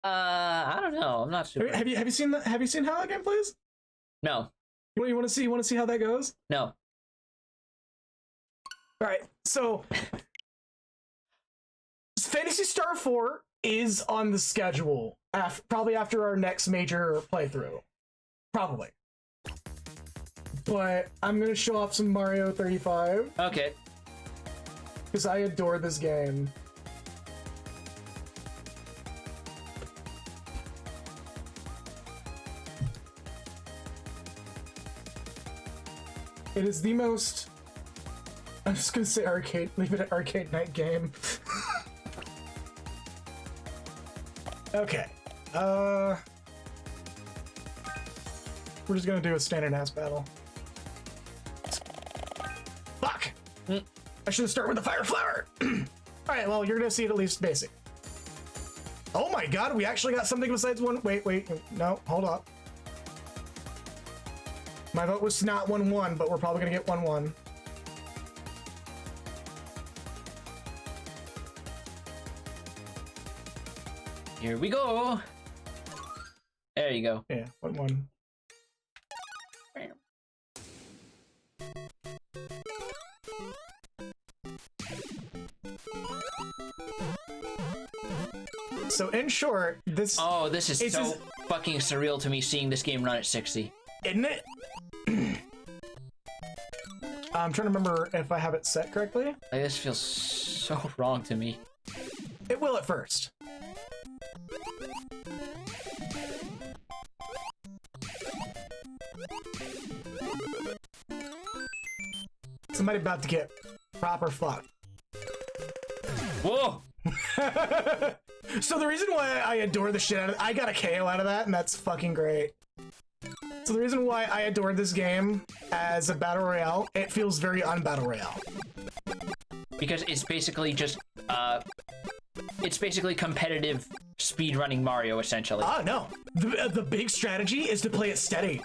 I don't know. I'm not sure. Have you seen how that game plays? No. You want to see? You want to see how that goes? No. All right. So, Phantasy Star 4 is on the schedule. Probably after our next major playthrough. Probably. But I'm gonna show off some Mario 35. Okay. Because I adore this game. It is the most... I'm just gonna say arcade, leave it at arcade night game. Okay. We're just gonna do a standard ass battle. Fuck! I should have started with the fire flower! Alright, well, you're gonna see it at least basic. Oh my god, we actually got something besides one. Wait, no, hold up. My vote was not 1-1, but we're probably gonna get 1-1. Here we go. There you go. Yeah, 1-1. So in short, this... Oh, this is so fucking surreal to me seeing this game run at 60. Isn't it? I'm trying to remember if I have it set correctly. Like, this feels so wrong to me. It will at first. Somebody about to get proper fucked. Whoa! So the reason why I adore the shit out of I got a KO out of that, and that's fucking great. So the reason why I adore this game as a battle royale, it feels very un-battle royale. Because it's basically just, it's basically competitive speedrunning Mario, essentially. Ah, no. The big strategy is to play it steady.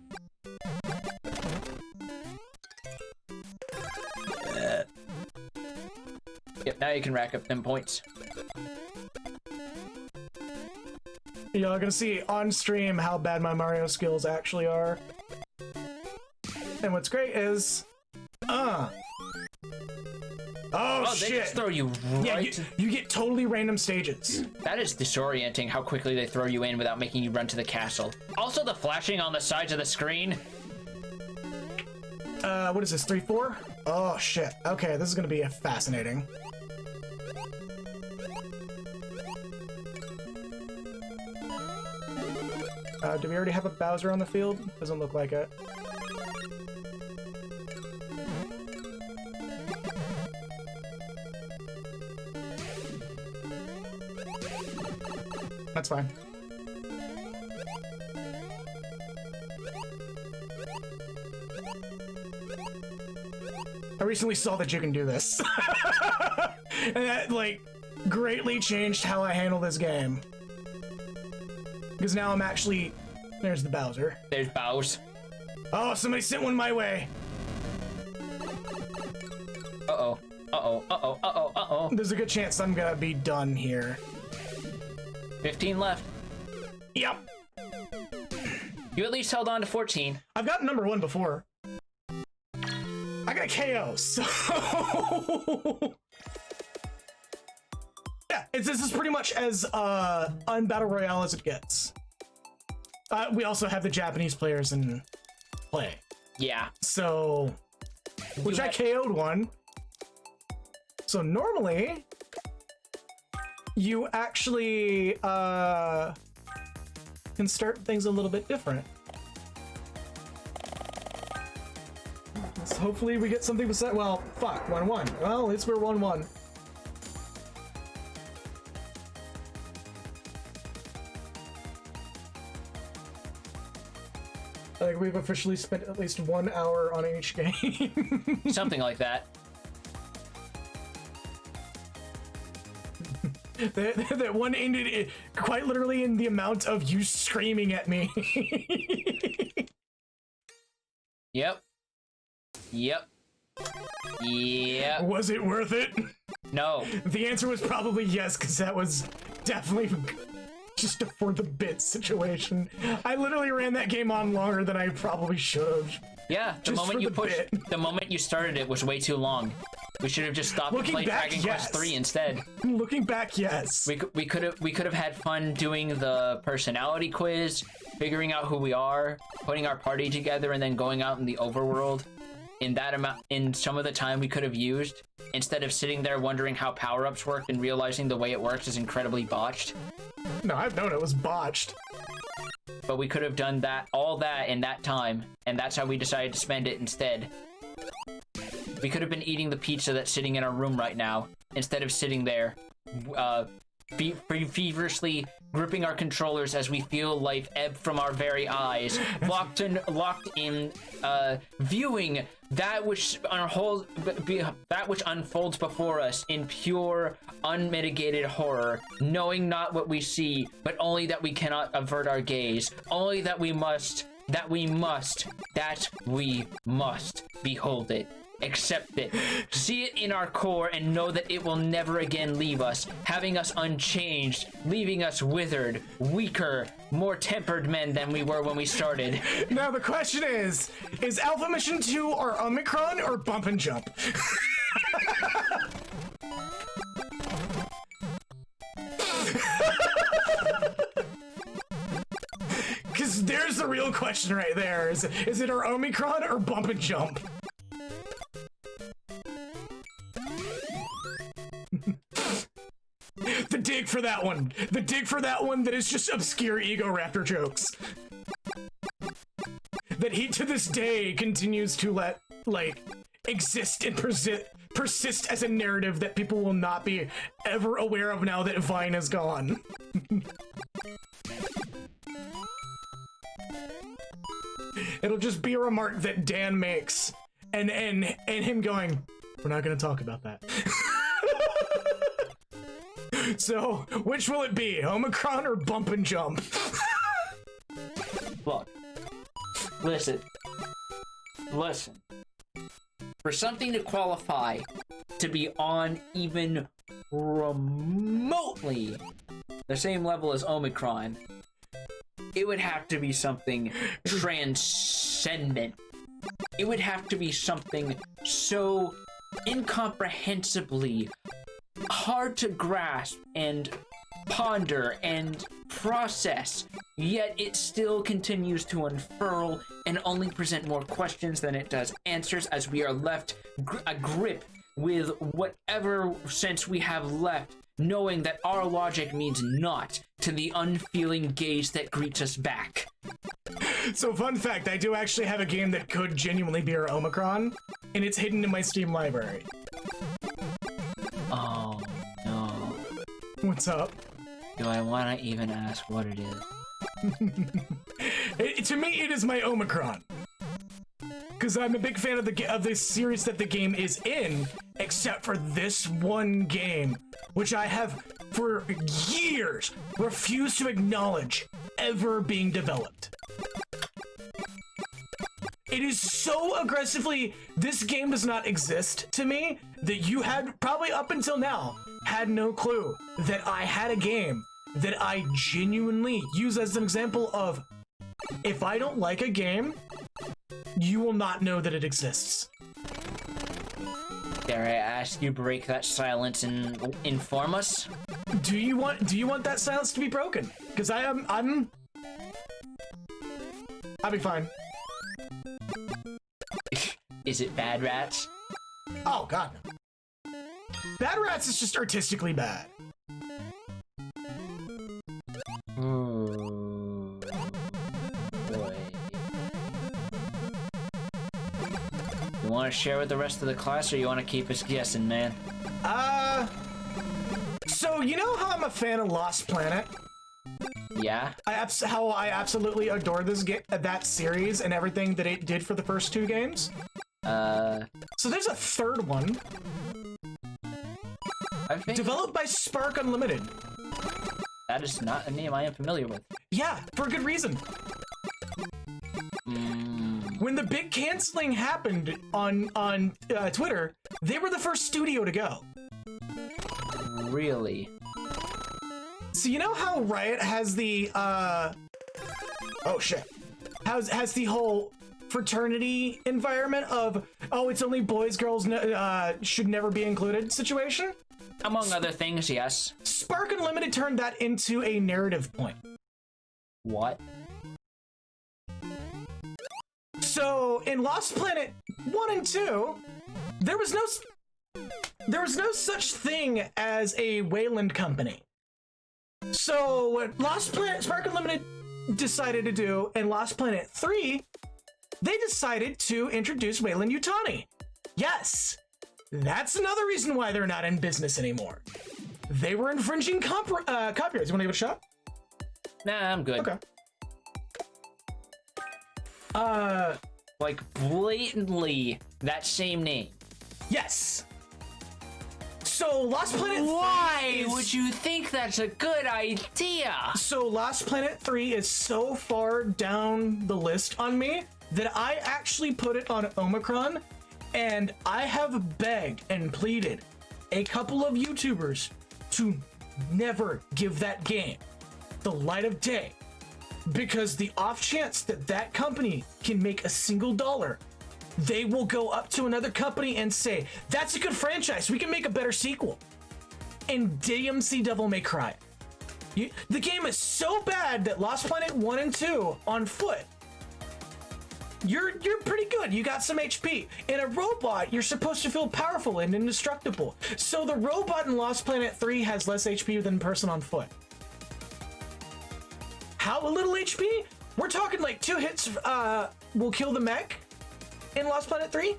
Yep, now you can rack up them points. Y'all gonna see on stream how bad my Mario skills actually are. And what's great is... Oh, shit! They just throw you right... Yeah, you get totally random stages. That is disorienting, how quickly they throw you in without making you run to the castle. Also, the flashing on the sides of the screen. What is this, 3-4? Oh, shit. Okay, this is gonna be fascinating. Do we already have a Bowser on the field? Doesn't look like it. That's fine. I recently saw that you can do this. And that, like, greatly changed how I handle this game. Because now I'm actually... There's the Bowser. There's Bowser. Oh, somebody sent one my way. Uh-oh. Uh-oh. Uh-oh. Uh-oh. Uh-oh. There's a good chance I'm gonna be done here. 15 left. Yep. You at least held on to 14. I've gotten number 1 before. I got KO, so... Yeah, this is pretty much as un-battle royale as it gets. We also have the Japanese players in play. Yeah. So... Which I KO'd one. So normally... You actually can start things a little bit different. So hopefully we get something beside. Well, fuck, 1-1. Well, at least we're 1-1. I think we've officially spent at least 1 hour on each game. Something like that. That one ended quite literally in the amount of you screaming at me. Yep. Yep. Yep. Was it worth it? No. The answer was probably yes, because that was definitely Just a for the bit situation. I literally ran that game on longer than I probably should have. Yeah, the moment you pushed, the moment you started it was way too long. We should have just stopped and played Dragon Quest 3 instead. Looking back, yes. We could have had fun doing the personality quiz, figuring out who we are, putting our party together, and then going out in the overworld. In some of the time we could have used, instead of sitting there wondering how power-ups work and realizing the way it works is incredibly botched. No, I've known it was botched. But we could have done all that in that time, and that's how we decided to spend it instead. We could have been eating the pizza that's sitting in our room right now, instead of sitting there, feverishly gripping our controllers as we feel life ebb from our very eyes, locked in viewing that which unfolds before us in pure, unmitigated horror, knowing not what we see, but only that we cannot avert our gaze, only that we must behold it. Accept it, see it in our core, and know that it will never again leave us, having us unchanged, leaving us withered, weaker, more tempered men than we were when we started. Now the question is Alpha Mission 2 or Omicron or Bump and Jump? Because there's the real question right there. Is it our Omicron or Bump and Jump? The dig for that one. The dig for that one that is just obscure Ego Raptor jokes. That he to this day continues to let, exist and persist as a narrative that people will not be ever aware of now that Vine is gone. It'll just be a remark that Dan makes, and him going, "We're not gonna talk about that." So, which will it be? Omicron or Bump and Jump? Look. Listen. For something to qualify to be on even remotely the same level as Omicron, it would have to be something transcendent. It would have to be something so incomprehensibly hard to grasp and ponder and process, yet it still continues to unfurl and only present more questions than it does answers, as we are left a grip with whatever sense we have left, knowing that our logic means naught to the unfeeling gaze that greets us back. So, fun fact, I do actually have a game that could genuinely be our Omicron, and it's hidden in my Steam library. Oh, no. What's up? Do I want to even ask what it is? To me, it is my Omicron. Because I'm a big fan of the series that the game is in, except for this one game, which I have, for years, refused to acknowledge ever being developed. It is so aggressively, this game does not exist to me, that you had, probably up until now, had no clue that I had a game that I genuinely use as an example of, if I don't like a game, you will not know that it exists. Dare I ask you break that silence and inform us? Do you want that silence to be broken? Because I'll be fine. Is it Bad Rats? Oh god, no. Bad Rats is just artistically bad. Ooh, boy. You want to share with the rest of the class, or you want to keep us guessing, man? So you know how I'm a fan of Lost Planet? Yeah? How I absolutely adore that series and everything that it did for the first two games? So there's a third one. Developed by Spark Unlimited. That is not a name I am familiar with. Yeah, for a good reason. When the big canceling happened on Twitter, they were the first studio to go. Really? So you know how Riot has the oh shit, has the whole fraternity environment of, oh, it's only boys, girls should never be included situation? Among other things, yes. Spark Unlimited turned that into a narrative point. What? So in Lost Planet 1 and 2, there was no such thing as a Wayland company. So what Spark Unlimited decided to do in Lost Planet 3, they decided to introduce Wayland Yutani. Yes, that's another reason why they're not in business anymore. They were infringing copyrights. You want to give it a shot? Nah, I'm good. Okay. Like, blatantly that same name. Yes. So Lost Planet 3 Why would you think that's a good idea? So Lost Planet 3 is so far down the list on me that I actually put it on Omicron, and I have begged and pleaded a couple of YouTubers to never give that game the light of day, because the off chance that that company can make a single dollar, they will go up to another company and say, that's a good franchise, we can make a better sequel, and DMC Devil May Cry. The game is so bad that Lost Planet 1 and 2 on foot, you're pretty good. You got some HP. In a robot, you're supposed to feel powerful and indestructible. So the robot in Lost Planet 3 has less HP than person on foot. How little HP? We're talking like 2 hits will kill the mech in Lost Planet 3.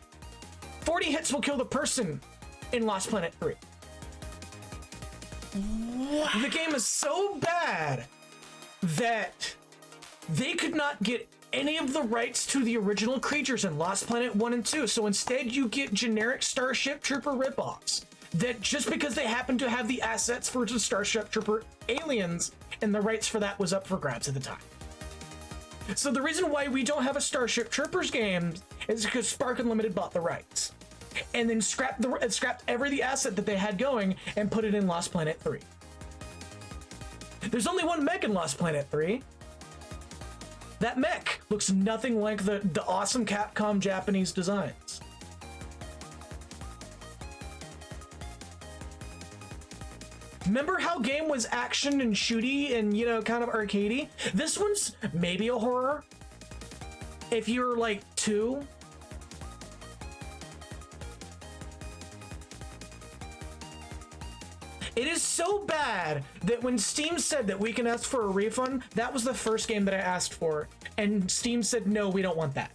40 hits will kill the person in Lost Planet 3. What? The game is so bad that they could not get any of the rights to the original creatures in Lost Planet 1 and 2. So instead you get generic Starship Trooper ripoffs that just because they happen to have the assets for the Starship Trooper aliens, and the rights for that was up for grabs at the time. So the reason why we don't have a Starship Troopers game is because Spark Unlimited bought the rights and then scrapped every the asset that they had going and put it in Lost Planet 3. There's only one mech in Lost Planet 3. That mech looks nothing like the awesome Capcom Japanese designs. Remember how game was action and shooty and, you know, kind of arcadey? This one's maybe a horror. If you're like 2. It is so bad that when Steam said that we can ask for a refund, that was the first game that I asked for, and Steam said, no, we don't want that.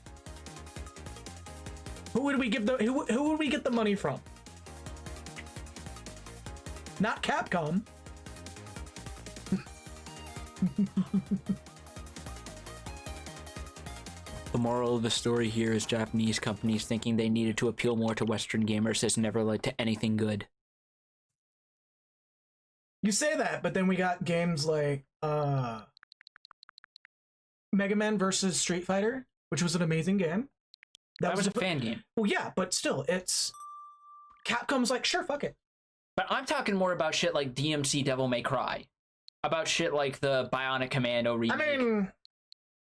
Who would we give who would we get the money from? Not Capcom. The moral of the story here is Japanese companies thinking they needed to appeal more to Western gamers has never led to anything good. You say that, but then we got games like Mega Man versus Street Fighter, which was an amazing game. That was a fan game. Well, yeah, but still, it's Capcom's like, sure, fuck it. But I'm talking more about shit like DMC Devil May Cry. About shit like the Bionic Commando remake. I mean,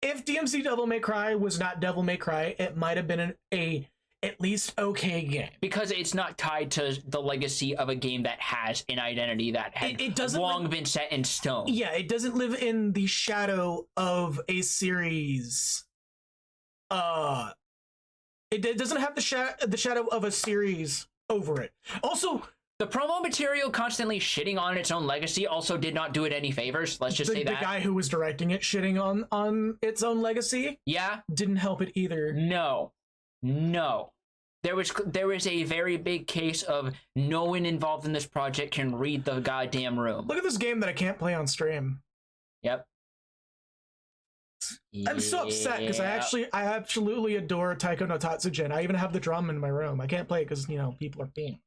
if DMC Devil May Cry was not Devil May Cry, it might have been a at least okay game. Because it's not tied to the legacy of a game that has an identity that had long been set in stone. Yeah, it doesn't live in the shadow of a series. It doesn't have the shadow of a series over it. Also, the promo material constantly shitting on its own legacy also did not do it any favors. Let's just say that. The guy who was directing it shitting on its own legacy? Yeah. Didn't help it either. No. There was a very big case of no one involved in this project can read the goddamn room. Look at this game that I can't play on stream. Yep. I'm so upset because I absolutely adore Taiko no Tatsujin. I even have the drum in my room. I can't play it because, you know, people are being...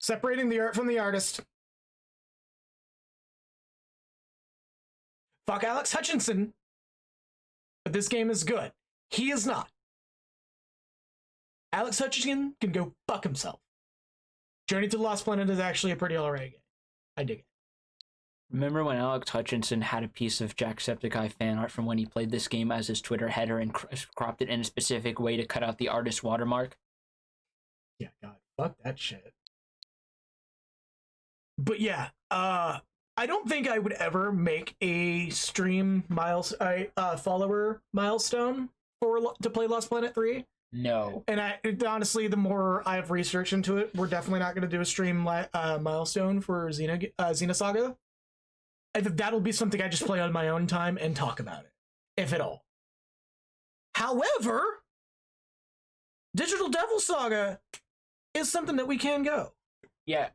Separating the art from the artist. Fuck Alex Hutchinson. But this game is good. He is not. Alex Hutchinson can go fuck himself. Journey to the Lost Planet is actually a pretty alright game. I dig it. Remember when Alex Hutchinson had a piece of Jacksepticeye fan art from when he played this game as his Twitter header and cropped it in a specific way to cut out the artist's watermark? Yeah, God, fuck that shit. But yeah, I don't think I would ever make a stream follower milestone to play Lost Planet 3. No. And honestly, the more I've researched into it, we're definitely not going to do a stream milestone for Xenosaga. I think that'll be something I just play on my own time and talk about it, if at all. However, Digital Devil Saga is something that we can go. Yeah. I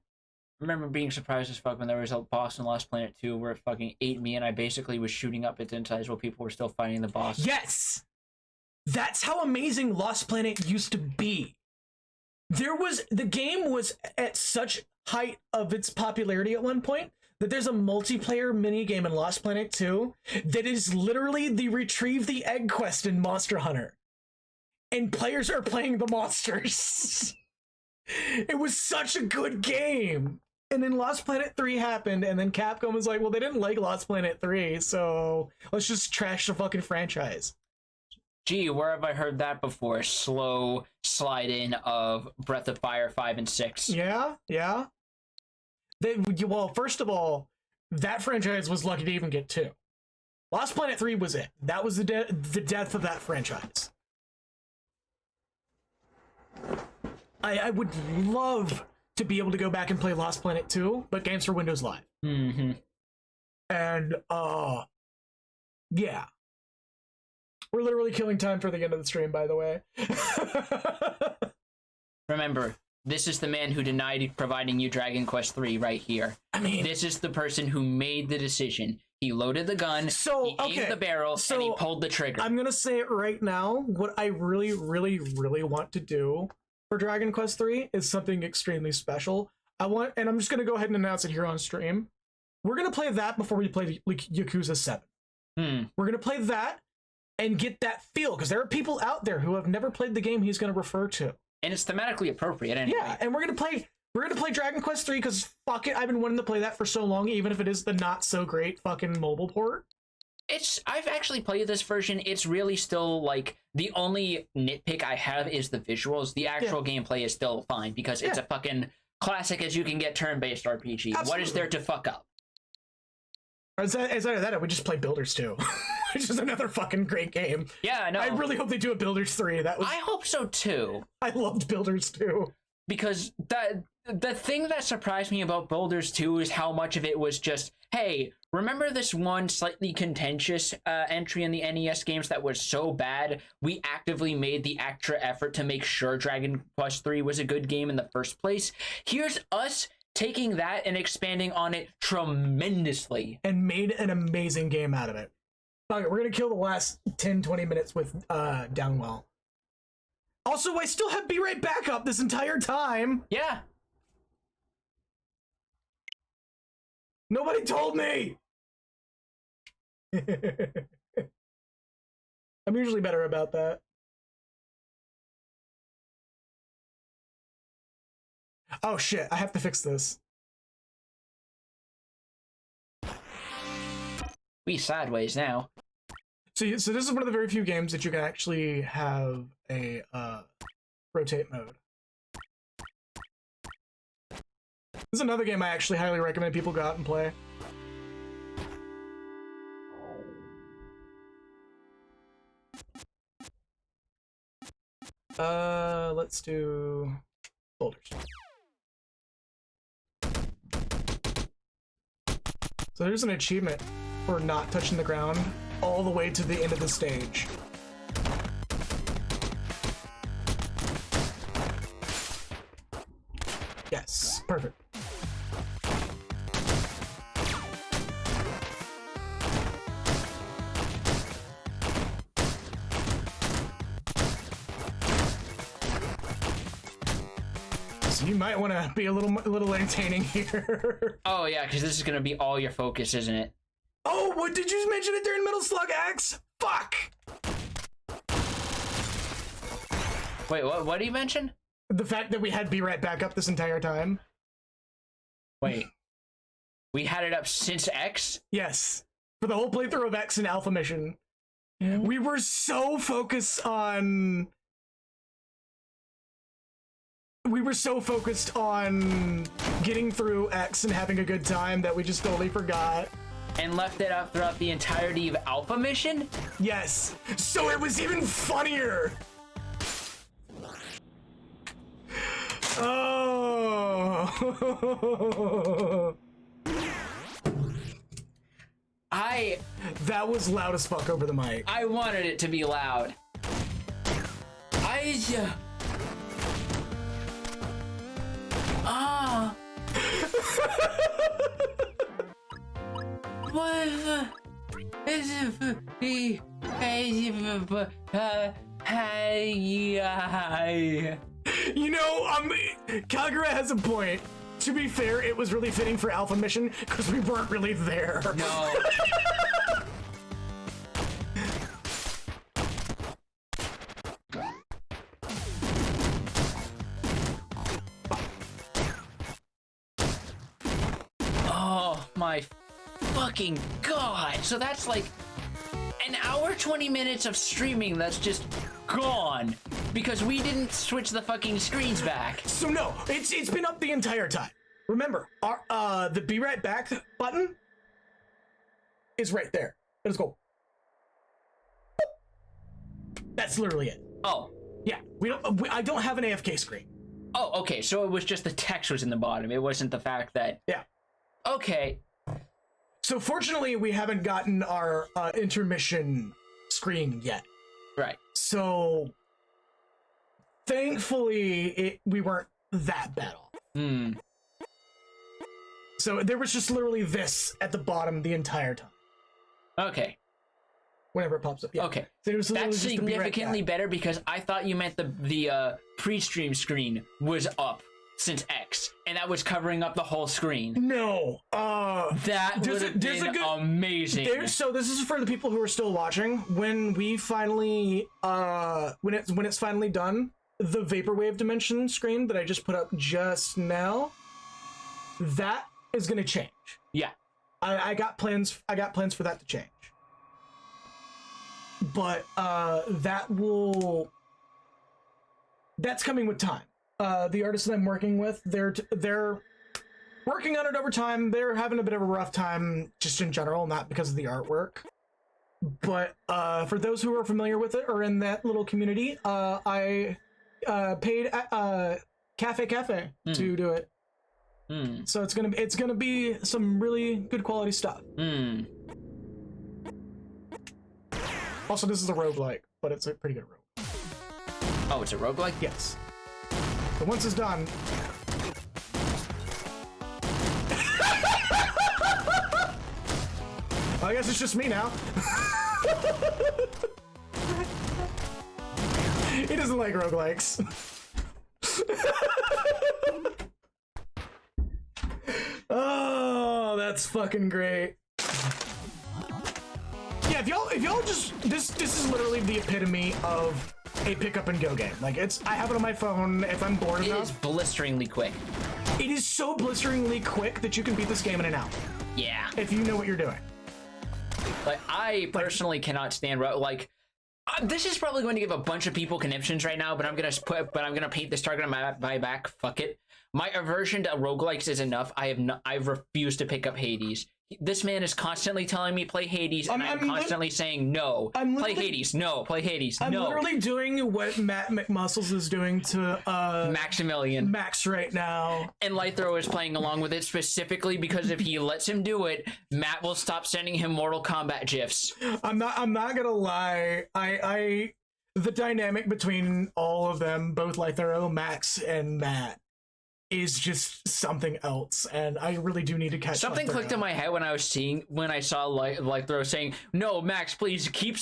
remember being surprised as fuck when there was a boss in Lost Planet 2 where it fucking ate me and I basically was shooting up its insides while people were still fighting the boss. Yes! That's how amazing Lost Planet used to be. The game was at such height of its popularity at one point that there's a multiplayer minigame in Lost Planet 2 that is literally the retrieve the egg quest in Monster Hunter. And players are playing the monsters. It was such a good game. And then Lost Planet 3 happened, and then Capcom was like, well, they didn't like Lost Planet 3, so let's just trash the fucking franchise. Gee, where have I heard that before? Slow slide in of Breath of Fire 5 and 6. Yeah. Well, first of all, that franchise was lucky to even get 2. Lost Planet 3 was it. That was the death of that franchise. I would love to be able to go back and play Lost Planet 2, but games for Windows Live. Mm-hmm. And, yeah. We're literally killing time for the end of the stream, by the way. Remember, this is the man who denied providing you Dragon Quest III right here. I mean... This is the person who made the decision. He loaded the gun, he aimed the barrel, and he pulled the trigger. I'm gonna say it right now. What I really, really, really want to do for Dragon Quest III is something extremely special. And I'm just gonna go ahead and announce it here on stream. We're gonna play that before we play Yakuza 7. We're gonna play that and get that feel, because there are people out there who have never played the game he's gonna refer to. And it's thematically appropriate anyway. Yeah, and we're gonna play Dragon Quest 3 because fuck it, I've been wanting to play that for so long, even if it is the not so great fucking mobile port. I've actually played this version. It's really still like the only nitpick I have is the visuals. The actual gameplay is still fine because it's a fucking classic as you can get turn-based RPG. Absolutely. What is there to fuck up? Aside of that, we just play Builders 2, which is another fucking great game. Yeah, I know. I really hope they do a Builders 3. I hope so too. I loved Builders 2. Because the thing that surprised me about Builders 2 is how much of it was just, hey, remember this one slightly contentious entry in the NES games that was so bad, we actively made the extra effort to make sure Dragon Quest 3 was a good game in the first place? Here's us taking that and expanding on it tremendously. And made an amazing game out of it. Okay, we're going to kill the last 10-20 minutes with Downwell. Also, I still have Be Right Back up this entire time. Yeah. Nobody told me. I'm usually better about that. Oh shit, I have to fix this. We sideways now. So this is one of the very few games that you can actually have a rotate mode. This is another game I actually highly recommend people go out and play. Let's do boulders. So there's an achievement for not touching the ground all the way to the end of the stage. Yes, perfect. So you might want to be a little entertaining here. Oh yeah, because this is gonna be all your focus, isn't it? Oh, what did you mention it during Metal Slug X? Fuck! Wait, what do you mention? The fact that we had Be Right Back up this entire time. Wait. We had it up since X? Yes. For the whole playthrough of X and Alpha Mission. We were so focused on... We were so focused on getting through X and having a good time that we just totally forgot. And left it up throughout the entirety of Alpha Mission? Yes. So it was even funnier. Oh. That was loud as fuck over the mic. I wanted it to be loud. You know, Kagura has a point. To be fair, it was really fitting for Alpha Mission because we weren't really there. No. Oh my fucking god. So that's like an hour 20 minutes of streaming that's just gone because we didn't switch the fucking screens back. So no, it's been up the entire time. Remember, our the be right back button is right there. Let's go. That's literally it. Oh. Yeah, I don't have an AFK screen. Oh, okay. So it was just the text was in the bottom. It wasn't the fact that... Yeah. Okay. So fortunately, we haven't gotten our intermission screen yet. Right. So thankfully, we weren't that bad off. So there was just literally this at the bottom the entire time. Okay. Whenever it pops up. Yeah. Okay. So that's significantly better because I thought you meant the pre-stream screen was up since X, and that was covering up the whole screen. No. That would have been amazing. So this is for the people who are still watching. When we finally, when it's finally done, the Vaporwave Dimension screen that I just put up just now, that is going to change. Yeah. I got plans for that to change. But that's coming with time. The artists that I'm working with, they're working on it over time. They're having a bit of a rough time just in general, not because of the artwork. But for those who are familiar with it or in that little community, I paid Cafe to do it. So it's gonna be some really good quality stuff. Also, this is a roguelike, but it's a pretty good roguelike. Oh, it's a roguelike? Yes. But once it's done... I guess it's just me now. He doesn't like roguelikes. Oh, that's fucking great. Yeah, if y'all just this is literally the epitome of a pick up and go game. Like I have it on my phone if I'm bored enough. It is blisteringly quick. It is so blisteringly quick that you can beat this game in an hour. Yeah. If you know what you're doing. Like I personally cannot stand this is probably going to give a bunch of people conniptions right now, but I'm gonna paint this target on my back. Fuck it. My aversion to roguelikes is enough. I've refused to pick up Hades. This man is constantly telling me play Hades, and I'm constantly saying no. Play Hades, no. Play Hades, no. I'm literally doing what Matt McMuscles is doing to Maximilian Max right now. And Lythro is playing along with it specifically because if he lets him do it, Matt will stop sending him Mortal Kombat gifs. I'm not gonna lie. The dynamic between all of them, both Lythro, Max, and Matt, is just something else, and I really do need to catch something. Clicked in my head when I saw Lythro saying, "No, Max, please keep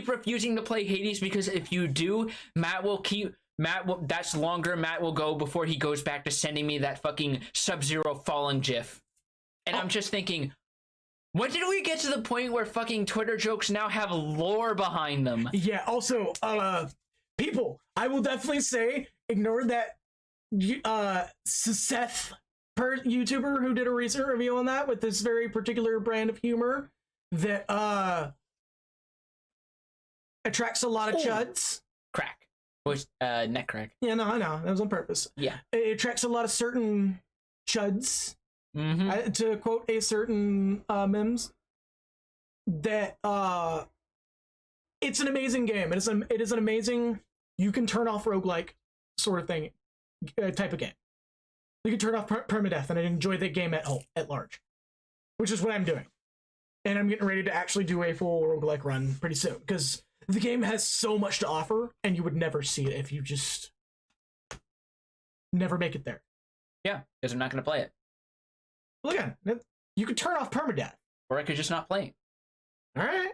refusing to play Hades because if you do, that's longer Matt will go before he goes back to sending me that fucking Sub-Zero falling gif." And I'm just thinking, when did we get to the point where fucking Twitter jokes now have lore behind them? Yeah. Also, people, I will definitely say, ignore that. Seth YouTuber who did a recent review on that with this very particular brand of humor that attracts a lot of chuds. Crack. Was neck crack. Yeah, no, I know. That was on purpose. Yeah. It attracts a lot of certain chuds. To quote a certain memes, that it's an amazing game. It is an amazing, you can turn off roguelike sort of thing, type of game. You can turn off permadeath and enjoy the game at large, which is what I'm doing. And I'm getting ready to actually do a full roguelike run pretty soon, because the game has so much to offer, and you would never see it if you just never make it there. Yeah, because I'm not going to play it. Well, again, you could turn off permadeath. Or I could just not play it. All right.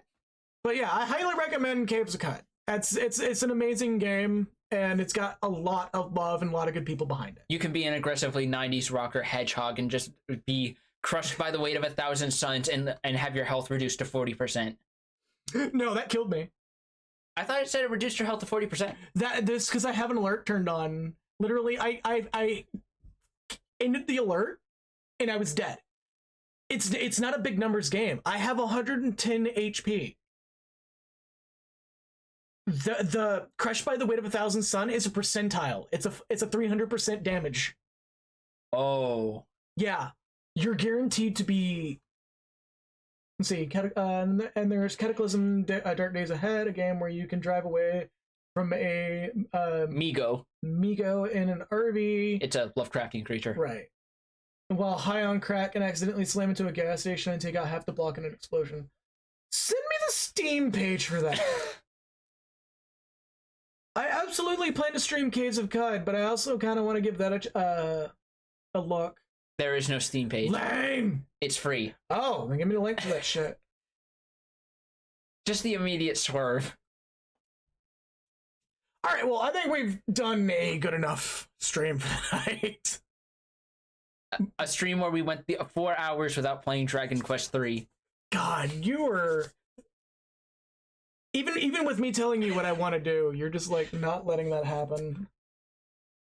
But yeah, I highly recommend Caves of Cut. It's an amazing game, and it's got a lot of love and a lot of good people behind it. You can be an aggressively 90s rocker hedgehog and just be crushed by the weight of 1,000 suns and have your health reduced to 40%. No, that killed me. I thought it said it reduced your health to 40%. This because I have an alert turned on. Literally, I ended the alert and I was dead. It's not a big numbers game. I have 110 HP. The crushed by the weight of 1,000 sun is a percentile. It's a 300% damage. Oh. Yeah, you're guaranteed to be. Let's see, and there's Cataclysm, Dark Days Ahead, a game where you can drive away from a Migo in an RV. It's a Lovecraftian creature. Right. While high on crack and accidentally slam into a gas station and take out half the block in an explosion. Send me the Steam page for that. I absolutely plan to stream Caves of Cud, but I also kind of want to give that a look. There is no Steam page. Lame! It's free. Oh, then give me the link for that shit. Just the immediate swerve. Alright, well, I think we've done a good enough stream for the night. A stream where we went 4 hours without playing Dragon Quest III. God, you were... Even with me telling you what I want to do, you're just, like, not letting that happen.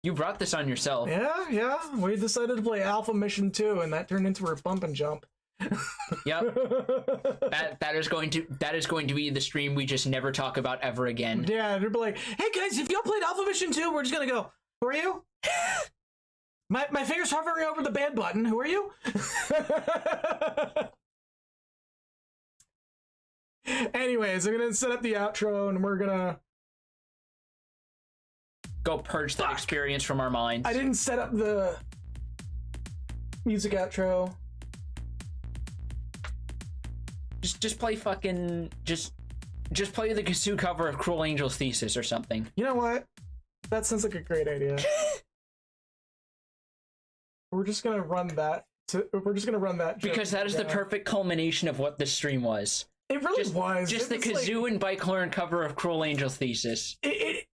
You brought this on yourself. Yeah. We decided to play Alpha Mission 2, and that turned into a bump and jump. Yep. that is going to be the stream we just never talk about ever again. Yeah, they'll be like, hey guys, if y'all played Alpha Mission 2, we're just gonna go, who are you? my finger's hovering over the band button, who are you? Anyways, I'm gonna set up the outro, and we're gonna go purge that experience from our minds. I didn't set up the music outro. Just play fucking just play the Kazoo cover of Cruel Angel's Thesis or something. You know what? That sounds like a great idea. We're just gonna run that. Because that is the perfect culmination of what this stream was. It really was. Just the Kazoo and Bike Horn cover of Cruel Angel's Thesis. It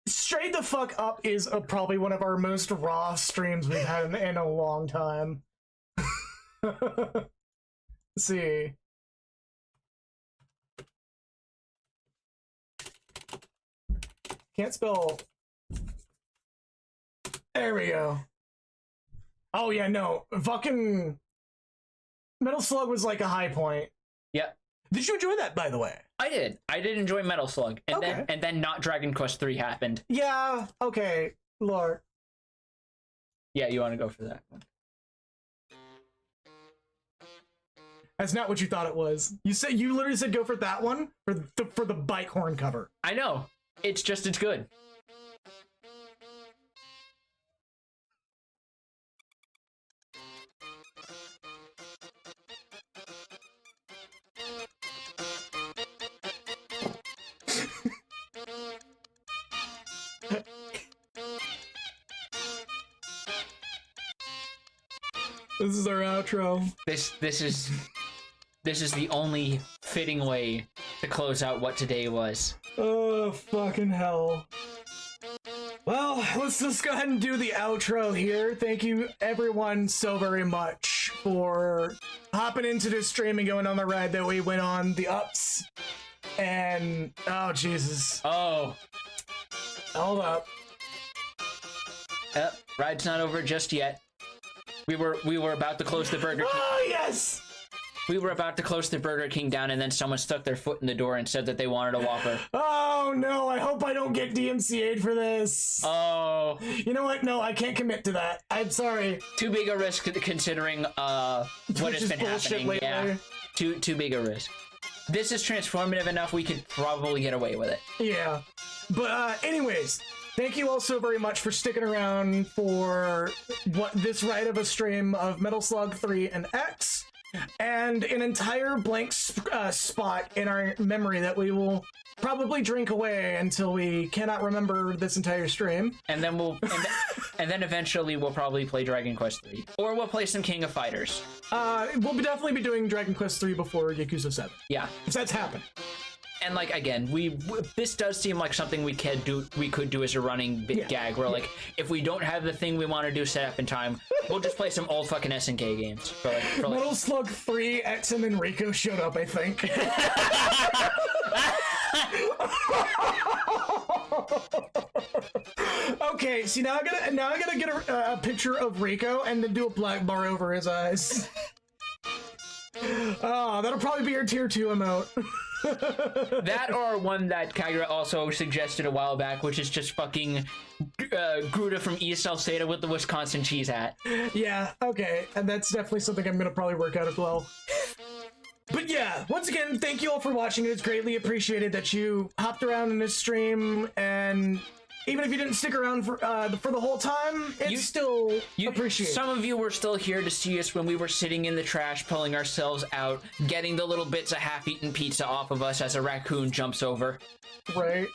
straight the fuck up is probably one of our most raw streams we've had in a long time. Let's see. Can't spell. There we go. Oh yeah, no. Fucking Metal Slug was like a high point. Yep. Did you enjoy that, by the way? I did enjoy Metal Slug, and then not Dragon Quest III happened. Yeah. Okay, Lord. Yeah, you want to go for that one? That's not what you thought it was. You literally said go for that one for the Bike Horn cover. I know. It's good. This is our outro. This is the only fitting way to close out what today was. Oh, fucking hell. Well, let's just go ahead and do the outro here. Thank you, everyone, so very much for hopping into this stream and going on the ride that we went on, the ups. And, oh, Jesus. Oh. Hold up. Ride's not over just yet. We were about to close the Burger King. Oh, yes! We were about to close the Burger King down, and then someone stuck their foot in the door and said that they wanted a Whopper. Oh, no, I hope I don't get DMCA'd for this. Oh. You know what? No, I can't commit to that. I'm sorry. Too big a risk considering what has been happening. Lately. Yeah. Too big a risk. This is transformative enough we could probably get away with it. Yeah. But anyways, thank you all so very much for sticking around for this ride of a stream of Metal Slug 3 and X, and an entire blank spot in our memory that we will probably drink away until we cannot remember this entire stream. And then and then eventually we'll probably play Dragon Quest 3. Or we'll play some King of Fighters. We'll definitely be doing Dragon Quest 3 before Yakuza 7. Yeah. If that's happened. And like again, this does seem like something we could do as a running gag. Where like if we don't have the thing we want to do set up in time, we'll just play some old fucking SNK games. For Metal Slug 3, XM and Rico showed up, I think. Okay, see now I gotta get a picture of Rico and then do a black bar over his eyes. Oh, that'll probably be your tier 2 emote. That or one that Kagura also suggested a while back, which is just fucking Gruda from ESL Theta with the Wisconsin cheese hat. Yeah, okay, and that's definitely something I'm gonna probably work out as well. But yeah, once again, thank you all for watching. It's greatly appreciated that you hopped around in this stream, and even if you didn't stick around for the whole time, it's still appreciated. Some of you were still here to see us when we were sitting in the trash, pulling ourselves out, getting the little bits of half-eaten pizza off of us as a raccoon jumps over. Right.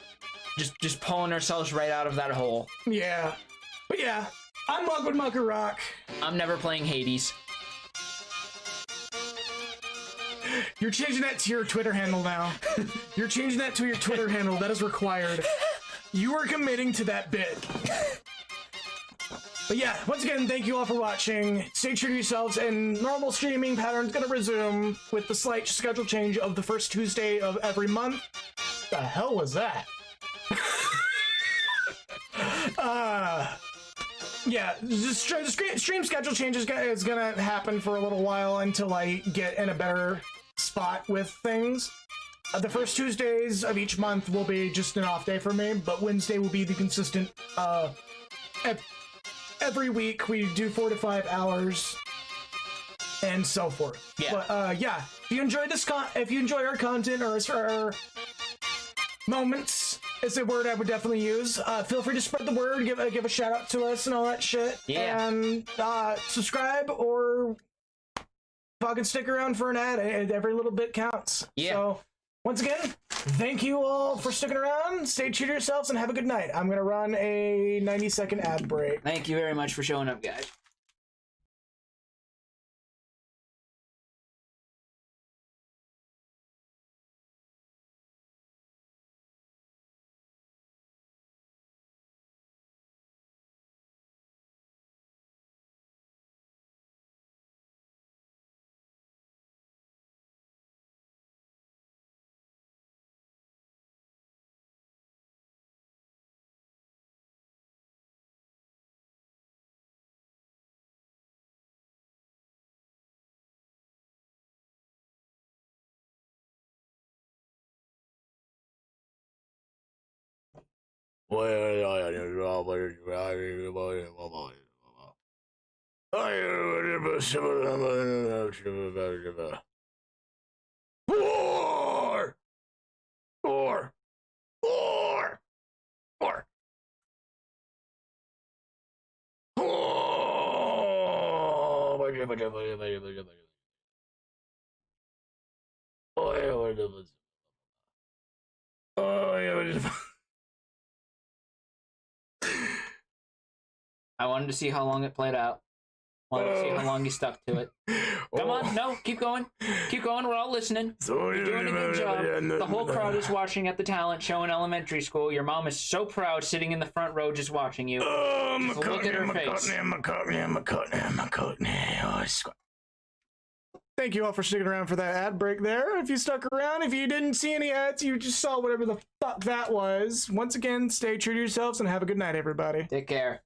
Just pulling ourselves right out of that hole. Yeah. But yeah, I'm Mugwood Mucker Rock. I'm never playing Hades. You're changing that to your Twitter handle now. You're changing that to your Twitter handle. That is required. You are committing to that bit. But yeah, once again, thank you all for watching. Stay true to yourselves, and normal streaming pattern's gonna resume with the slight schedule change of the first Tuesday of every month. The hell was that? Yeah, the stream schedule change is gonna happen for a little while until I get in a better spot with things. The first Tuesdays of each month will be just an off day for me, but Wednesday will be the consistent. Every week we do 4 to 5 hours, and so forth. Yeah. But yeah, if you enjoy if you enjoy our content or our moments, is a word I would definitely use. Feel free to spread the word, give a shout out to us and all that shit. Yeah. And subscribe or fucking stick around for an ad. Every little bit counts. Yeah. So once again, thank you all for sticking around. Stay true to yourselves and have a good night. I'm gonna run a 90-second ad break. Thank you very much for showing up, guys. I wanted to see how long it played out. Wanted to see how long you stuck to it. Come on, no, keep going. Keep going, we're all listening. You're doing a good job. The whole crowd is watching at the talent show in elementary school. Your mom is so proud sitting in the front row just watching you. Just look at her face. Thank you all for sticking around for that ad break there. If you stuck around, if you didn't see any ads, you just saw whatever the fuck that was. Once again, stay true to yourselves and have a good night, everybody. Take care.